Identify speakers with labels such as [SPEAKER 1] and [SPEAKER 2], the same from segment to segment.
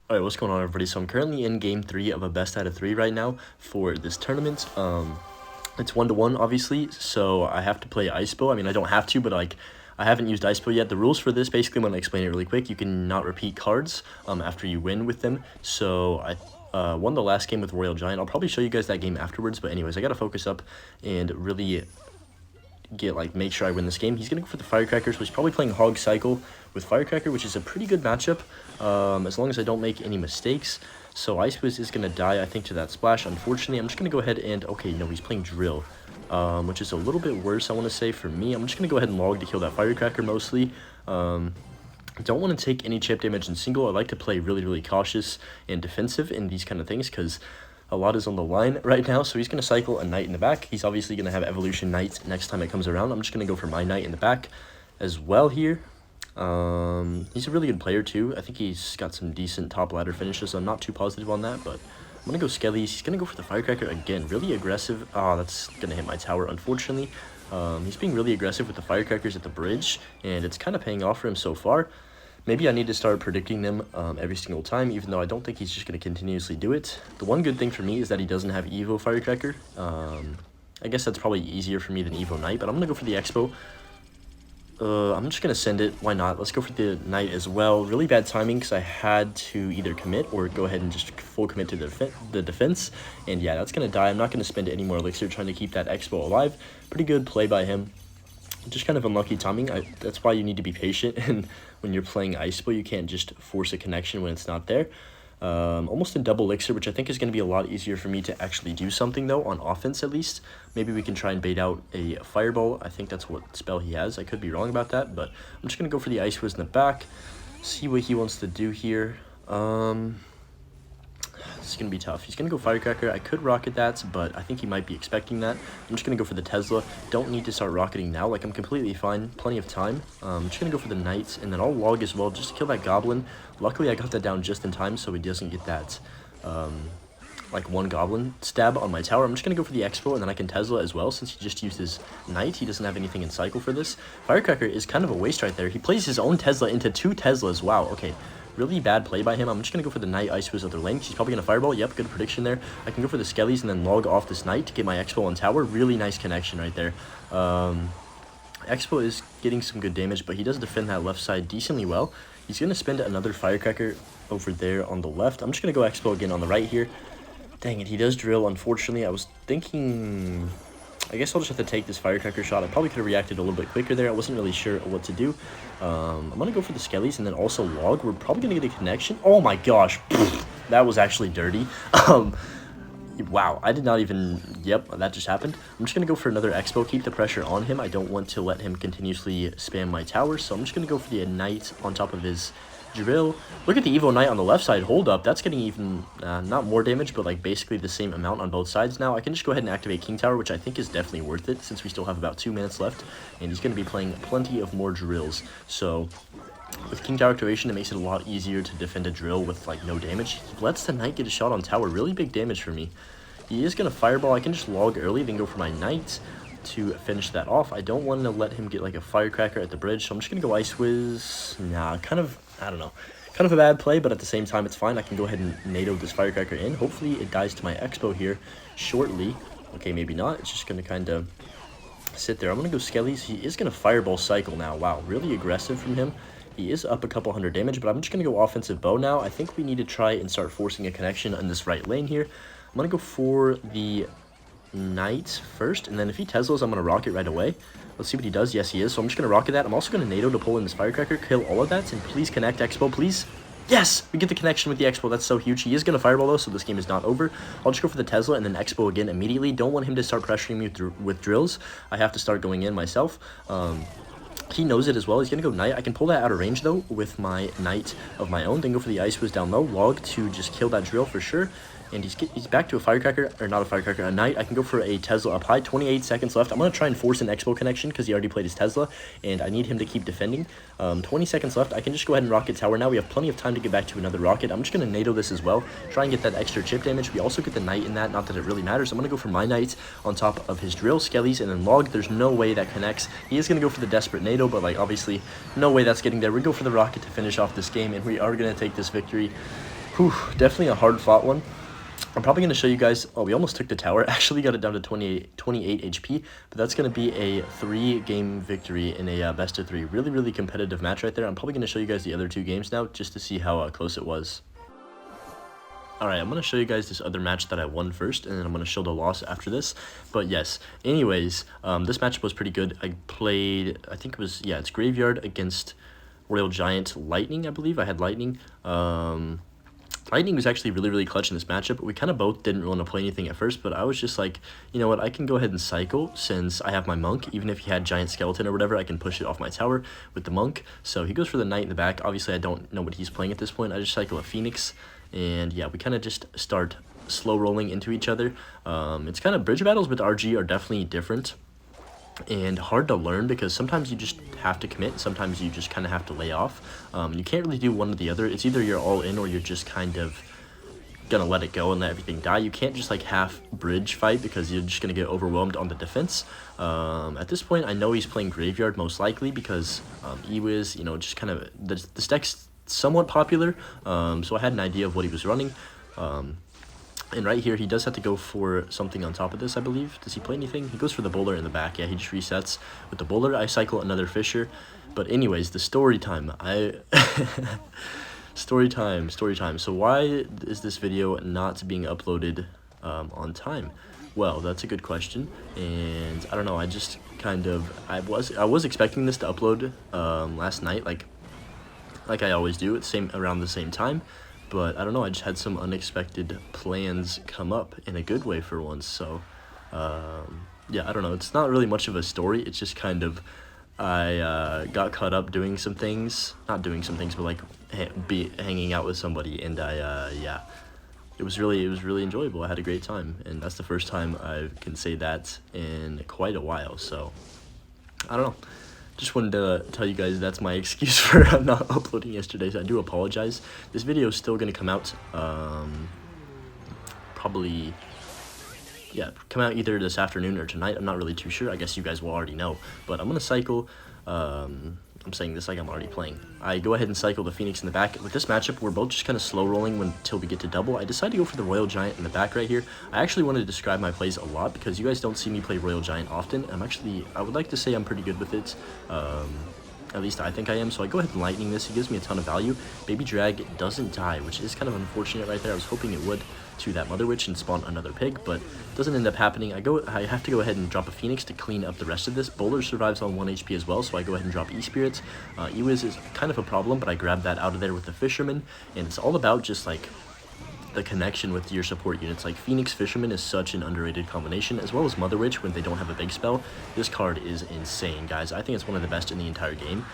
[SPEAKER 1] Alright, what's going on, everybody? So I'm currently in game 3 of a best out of 3 right now for this tournament. It's 1-1, obviously, so I have to play Ice Bow. I mean, I don't have to, but like, I haven't used Ice Bow yet. The rules for this, basically, I'm going to explain it really quick. You can not repeat cards after you win with them. So I won the last game with Royal Giant. I'll probably show you guys that game afterwards, but anyways, I got to focus up and really make sure I win this game. He's gonna go for the Firecrackers, which he's probably playing Hog Cycle with Firecracker, which is a pretty good matchup, as long as I don't make any mistakes. So Ice Whiz is gonna die, I think, to that splash. Unfortunately, I'm just gonna go ahead and okay, no, he's playing Drill, which is a little bit worse, I want to say, for me. I'm just gonna go ahead and log to kill that Firecracker mostly. Don't want to take any chip damage in single. I like to play really cautious and defensive in these kind of things because a lot is on the line right now. So he's going to cycle a Knight in the back. He's obviously going to have Evolution Knight next time it comes around. I'm just going to go for my Knight in the back as well here. He's a really good player too. I think he's got some decent top ladder finishes, so I'm not too positive on that, but I'm going to go Skellies. He's going to go for the Firecracker again. Really aggressive. Oh, that's going to hit my tower, unfortunately. He's being really aggressive with the Firecrackers at the bridge, and it's kind of paying off for him so far. Maybe I need to start predicting them every single time, even though I don't think he's just going to continuously do it. The one good thing for me is that he doesn't have Evo Firecracker. I guess that's probably easier for me than Evo Knight, but I'm going to go for the Expo. I'm just going to send it. Why not? Let's go for the Knight as well. Really bad timing because I had to either commit or go ahead and just full commit to the defense. And yeah, that's going to die. I'm not going to spend any more elixir trying to keep that Expo alive. Pretty good play by him. Just kind of unlucky timing. That's why you need to be patient, and when you're playing Ice Bow, you can't just force a connection when it's not there. Almost in double elixir, which I think is going to be a lot easier for me to actually do something, though, on offense at least. Maybe we can try and bait out a Fireball. I think that's what spell he has. I could be wrong about that, but I'm just going to go for the Ice Whiz in the back, see what he wants to do here. It's going to be tough. He's going to go Firecracker. I could rocket that, but I think he might be expecting that. I'm just going to go for the Tesla. Don't need to start rocketing now. Like, I'm completely fine. Plenty of time. I'm just going to go for the Knight, and then I'll log as well just to kill that Goblin. Luckily, I got that down just in time, so he doesn't get that, like, one Goblin stab on my tower. I'm just going to go for the Expo, and then I can Tesla as well, since he just used his Knight. He doesn't have anything in cycle for this. Firecracker is kind of a waste right there. He plays his own Tesla into 2 Teslas. Wow, okay. Really bad play by him. I'm just going to go for the Knight Ice to his other lane. He's probably going to Fireball. Yep, good prediction there. I can go for the Skellies and then log off this Knight to get my Expo on tower. Really nice connection right there. Expo is getting some good damage, but he does defend that left side decently well. He's going to spend another Firecracker over there on the left. I'm just going to go Expo again on the right here. Dang it, he does drill, unfortunately. I was thinking... I guess I'll just have to take this Firecracker shot. I probably could have reacted a little bit quicker there. I wasn't really sure what to do. I'm going to go for the Skellies and then also log. We're probably going to get a connection. Oh my gosh. That was actually dirty. Wow, I did not even... Yep, that just happened. I'm just going to go for another Expo. Keep the pressure on him. I don't want to let him continuously spam my tower, so I'm just going to go for the Knight on top of his Drill. Look at the Evo Knight on the left side. Hold up. That's getting even, not more damage, but like basically the same amount on both sides now. I can just go ahead and activate King Tower, which I think is definitely worth it since we still have about 2 minutes left. And he's going to be playing plenty of more drills. So with King Tower activation, it makes it a lot easier to defend a drill with like no damage. He lets the Knight get a shot on tower. Really big damage for me. He is going to Fireball. I can just log early, then go for my Knight to finish that off. I don't want to let him get like a Firecracker at the bridge, so I'm just going to go Ice Whiz. Nah, kind of, I don't know. Kind of a bad play, but at the same time, it's fine. I can go ahead and NATO this Firecracker in. Hopefully, it dies to my Expo here shortly. Okay, maybe not. It's just going to kind of sit there. I'm going to go Skellies. He is going to Fireball cycle now. Wow, really aggressive from him. He is up a couple hundred damage, but I'm just going to go Offensive Bow now. I think we need to try and start forcing a connection on this right lane here. I'm going to go for the Knight first, and then if he Teslas, I'm going to rocket right away. Let's see what he does. Yes, he is. So I'm just going to rocket that. I'm also going to NATO to pull in this Firecracker, kill all of that, and please connect Expo, please. Yes! We get the connection with the Expo. That's so huge. He is going to Fireball, though, so this game is not over. I'll just go for the Tesla and then Expo again immediately. Don't want him to start pressuring me with drills. I have to start going in myself. He knows it as well. He's going to go Knight. I can pull that out of range, though, with my Knight of my own. Then go for the Ice Whiz down low. Log to just kill that drill for sure. And he's back to a Firecracker, or not a Firecracker, a Knight. I can go for a Tesla up high. 28 seconds left. I'm going to try and force an Expo connection because he already played his Tesla, and I need him to keep defending. 20 seconds left. I can just go ahead and rocket tower now. We have plenty of time to get back to another rocket. I'm just going to NATO this as well. Try and get that extra chip damage. We also get the Knight in that. Not that it really matters. I'm going to go for my Knight on top of his Drill, Skellies, and then Log. There's no way that connects. He is going to go for the Desperate NATO, but like obviously no way that's getting there. We go for the rocket to finish off this game, and we are going to take this victory. Whew, definitely a hard fought one. I'm probably going to show you guys, oh, we almost took the tower, actually got it down to 28 HP, but that's going to be a 3-game victory in a best of 3. Really, really competitive match right there. I'm probably going to show you guys the other 2 games now, just to see how close it was. Alright, I'm going to show you guys this other match that I won first, and then I'm going to show the loss after this. But yes, anyways, this matchup was pretty good. I played, I think it was, yeah, it's Graveyard against Royal Giant Lightning, I believe. I had Lightning. Lightning was actually really, really clutch in this matchup. We kind of both didn't want to play anything at first, but I was just like, you know what, I can go ahead and cycle since I have my Monk. Even if he had Giant Skeleton or whatever, I can push it off my tower with the Monk. So he goes for the Knight in the back. Obviously, I don't know what he's playing at this point. I just cycle a Phoenix, and yeah, we kind of just start slow rolling into each other. It's kind of bridge battles with RG are definitely different and hard to learn because sometimes you just have to commit, sometimes you just kind of have to lay off. You can't really do one or the other. It's either you're all in or you're just kind of gonna let it go and let everything die. You can't just like half bridge fight because you're just gonna get overwhelmed on the defense. At this point, I know he's playing Graveyard most likely because Ewiz, you know, just kind of this deck's somewhat popular, so I had an idea of what he was running. And right here, he does have to go for something on top of this, I believe. Does he play anything? He goes for the bowler in the back. Yeah, he just resets with the bowler. I cycle another Fisher. But anyways, the story time. Story time. So why is this video not being uploaded on time? Well, that's a good question. And I don't know, I just kind of... I was expecting this to upload last night, like I always do, around the same time. But I don't know, I just had some unexpected plans come up in a good way for once. So, yeah, I don't know. It's not really much of a story. It's just kind of, I got caught up doing some things. Not doing some things, but like hanging out with somebody. And yeah, it was really enjoyable. I had a great time. And that's the first time I can say that in quite a while. So, I don't know. Just wanted to tell you guys that's my excuse for not uploading yesterday, so I do apologize. This video is still going to come out, probably, yeah, come out either this afternoon or tonight. I'm not really too sure. I guess you guys will already know. But I'm going to cycle, I'm saying this like I'm already playing. I go ahead and cycle the Phoenix in the back. With this matchup, we're both just kind of slow rolling until we get to double. I decided to go for the Royal Giant in the back right here. I actually wanted to describe my plays a lot because you guys don't see me play Royal Giant often. I would like to say I'm pretty good with it. At least I think I am. So I go ahead and Lightning this. He gives me a ton of value. Baby Drag doesn't die, which is kind of unfortunate right there. I was hoping it would to that Mother Witch and spawn another pig, but doesn't end up happening. I have to go ahead and drop a Phoenix to clean up the rest of this. Bowler survives on 1 HP as well, so I go ahead and drop E-Spirits. Ewiz is kind of a problem, but I grab that out of there with the Fisherman, and it's all about just like the connection with your support units. Like Phoenix Fisherman is such an underrated combination, as well as Mother Witch when they don't have a big spell. This card is insane, guys. I think it's one of the best in the entire game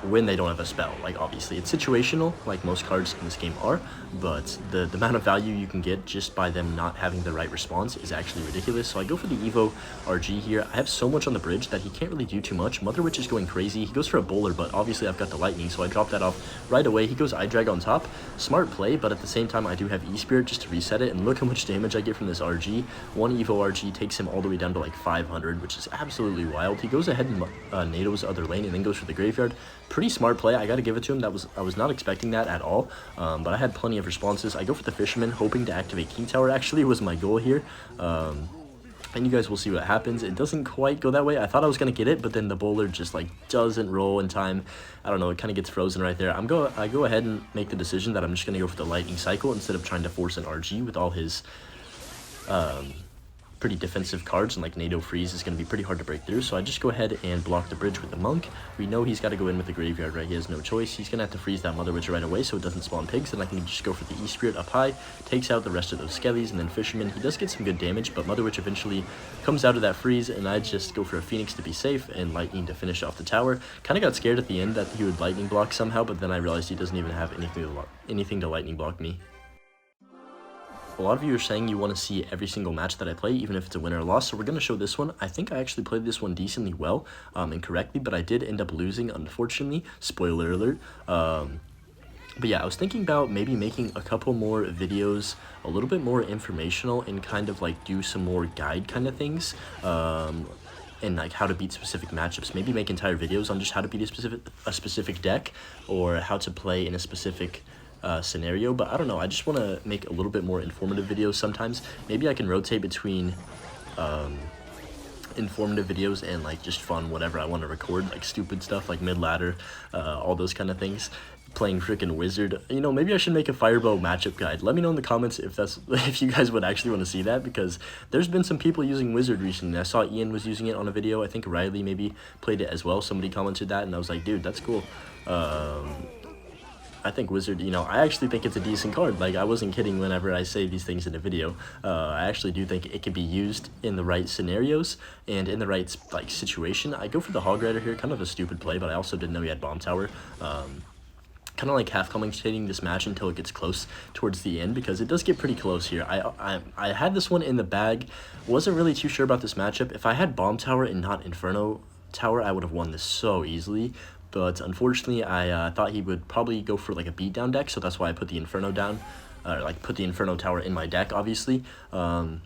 [SPEAKER 1] when they don't have a spell. Like, obviously, it's situational, like most cards in this game are, but the amount of value you can get just by them not having the right response is actually ridiculous. So I go for the Evo RG here. I have so much on the bridge that he can't really do too much. Mother Witch is going crazy. He goes for a bowler, but obviously I've got the Lightning, so I drop that off right away. He goes I-Drag on top. Smart play, but at the same time, I do have E-Spirit just to reset it, and look how much damage I get from this RG. One Evo RG takes him all the way down to like 500, which is absolutely wild. He goes ahead and NATO's other lane, and then goes for the Graveyard. Pretty smart play, I gotta give it to him. I was not expecting that at all, but I had plenty of responses. I go for the Fisherman, hoping to activate King Tower, actually was my goal here. And you guys will see what happens. It doesn't quite go that way. I thought I was going to get it, but then the bowler just like doesn't roll in time. I don't know, it kind of gets frozen right there. I go ahead and make the decision that I'm just going to go for the Lightning cycle instead of trying to force an RG with all his pretty defensive cards, and like NATO freeze is going to be pretty hard to break through. So I just go ahead and block the bridge with the Monk. We know he's got to go in with the Graveyard, right? He has no choice. He's going to have to freeze that Mother Witch right away so it doesn't spawn pigs, and I can just go for the E-Spirit up high, takes out the rest of those skellies, and then Fisherman, he does get some good damage, but Mother Witch eventually comes out of that freeze, and I just go for a Phoenix to be safe and Lightning to finish off the tower. Kind of got scared at the end that he would Lightning block somehow, but then I realized he doesn't even have anything to Lightning block me. A lot of you are saying you want to see every single match that I play, even if it's a win or a loss, so we're going to show this one. I think I actually played this one decently well and correctly, but I did end up losing, unfortunately. Spoiler alert. But yeah, I was thinking about maybe making a couple more videos, a little bit more informational, and kind of like do some more guide kind of things. And like how to beat specific matchups. Maybe make entire videos on just how to beat a specific deck, or how to play in a specific scenario, but I don't know, I just want to make a little bit more informative videos sometimes. Maybe I can rotate between informative videos and like just fun whatever I want to record, like stupid stuff like mid ladder, all those kind of things, playing freaking wizard. You know, maybe I should make a firebow matchup guide. Let me know in the comments if that's if you guys would actually want to see that, because there's been some people using wizard recently. I saw Ian was using it on a video. I think Riley maybe played it as well. Somebody commented that and I was like, dude, that's cool. I think wizard, you know, I actually think it's a decent card. Like, I wasn't kidding whenever I say these things in a video. I actually do think it can be used in the right scenarios and in the right like situation. I go for the hog rider here, kind of a stupid play, but I also didn't know he had bomb tower. Kind of like half commentating this match until it gets close towards the end, because it does get pretty close here. I had this one in the bag, wasn't really too sure about this matchup. If I had bomb tower and not inferno tower, I would have won this so easily. But unfortunately, I thought he would probably go for like a beatdown deck, so that's why I put the Inferno down, like put the Inferno Tower in my deck, obviously. And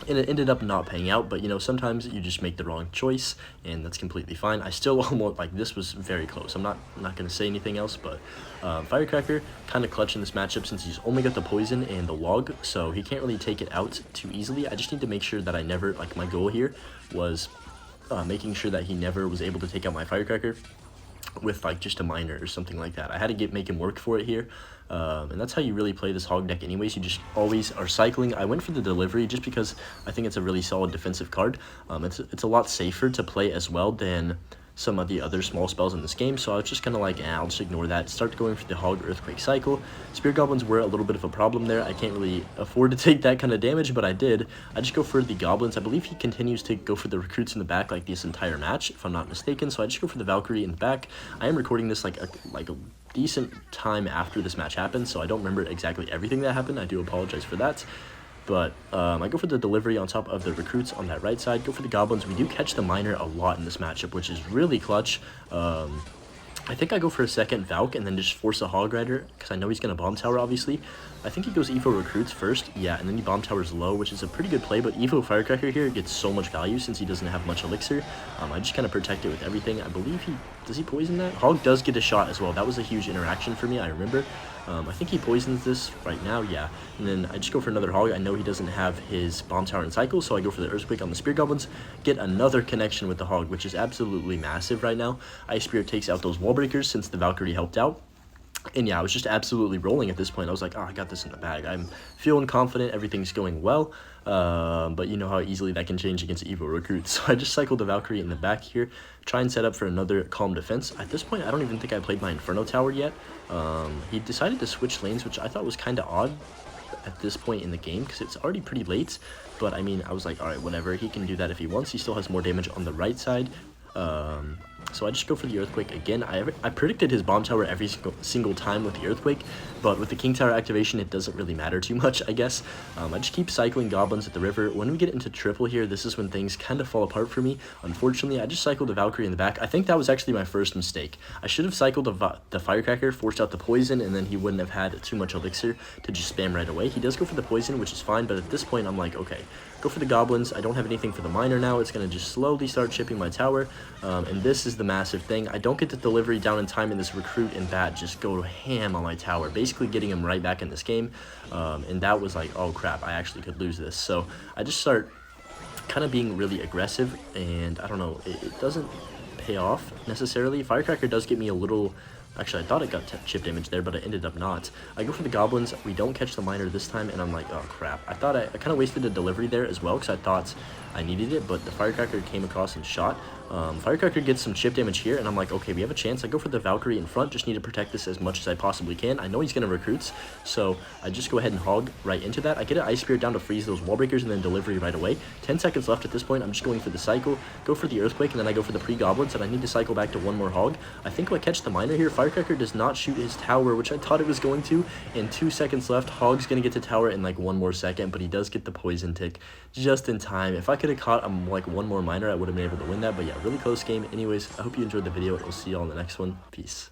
[SPEAKER 1] it ended up not paying out, but you know, sometimes you just make the wrong choice, and that's completely fine. I still almost, like, this was very close. I'm not going to say anything else, but Firecracker kind of clutch in this matchup since he's only got the poison and the log, so he can't really take it out too easily. I just need to make sure that I never, like, my goal here was making sure that he never was able to take out my Firecracker with like just a miner or something like that. I had to make him work for it here, and that's how you really play this hog deck anyways. You just always are cycling. I went for the delivery just because I think it's a really solid defensive card. It's a lot safer to play as well than some of the other small spells in this game, so I was just kind of like, I'll just ignore that. Start going for the hog earthquake cycle. Spirit goblins were a little bit of a problem there. I can't really afford to take that kind of damage, but I did. I just go for the goblins. I believe he continues to go for the recruits in the back like this entire match, if I'm not mistaken, so I just go for the Valkyrie in the back. I am recording this like a decent time after this match happened, so I don't remember exactly everything that happened. I do apologize for that. But I go for the delivery on top of the recruits on that right side. Go for the goblins. We do catch the miner a lot in this matchup, which is really clutch. I think I go for a second Valk and then just force a hog rider, because I know he's going to bomb tower, obviously. I think he goes Evo recruits first, yeah, and then he bomb towers low, which is a pretty good play, but Evo Firecracker here gets so much value since he doesn't have much elixir. I just kind of protect it with everything. I believe does he poison that? Hog does get a shot as well. That was a huge interaction for me, I remember. I think he poisons this right now, yeah. And then I just go for another hog. I know he doesn't have his bomb tower and cycle, so I go for the earthquake on the spear goblins. Get another connection with the hog, which is absolutely massive right now. Ice Spirit takes out those wall breakers since the Valkyrie helped out. And yeah, I was just absolutely rolling at this point. I was like, oh, I got this in the bag. I'm feeling confident. Everything's going well. But you know how easily that can change against Evo recruits. So I just cycled the Valkyrie in the back here. Try and set up for another calm defense. At this point, I don't even think I played my Inferno Tower yet. He decided to switch lanes, which I thought was kind of odd at this point in the game, because it's already pretty late. But I mean, I was like, all right, whatever. He can do that if he wants. He still has more damage on the right side. So I just go for the earthquake again. I predicted his bomb tower every single time with the earthquake, but with the king tower activation, it doesn't really matter too much, I guess. I just keep cycling goblins at the river. When we get into triple here, this is when things kind of fall apart for me. Unfortunately, I just cycled the Valkyrie in the back. I think that was actually my first mistake. I should have cycled the Firecracker, forced out the poison, and then he wouldn't have had too much elixir to just spam right away. He does go for the poison, which is fine, but at this point, I'm like, okay, go for the goblins. I don't have anything for the miner now. It's going to just slowly start chipping my tower, and this is the massive thing. I don't get the delivery down in time, and this recruit and bat just go ham on my tower, basically getting him right back in this game. And that was like, oh crap, I actually could lose this. So I just start kind of being really aggressive, and I don't know, it doesn't pay off necessarily. Firecracker does get me a little. Actually, I thought it got chip damage there, but it ended up not. I go for the goblins. We don't catch the miner this time, and I'm like, oh crap. I thought I kind of wasted a delivery there as well, because I thought I needed it, but the Firecracker came across and shot. Firecracker gets some chip damage here, and I'm like, okay, we have a chance. I go for the Valkyrie in front, just need to protect this as much as I possibly can. I know he's going to recruits, so I just go ahead and hog right into that. I get an Ice Spirit down to freeze those wall breakers and then delivery right away. 10 seconds left at this point. I'm just going for the cycle, go for the earthquake, and then I go for the pre-goblins, and I need to cycle back to one more hog. I think I catch the miner here. Firecracker does not shoot his tower, which I thought it was going to, and 2 seconds left. Hog's going to get to tower in like 1 more second, but he does get the poison tick just in time. If I could have caught like 1 more miner, I would have been able to win that, but yeah, really close game. Anyways, I hope you enjoyed the video, and we'll see you all in the next one. Peace.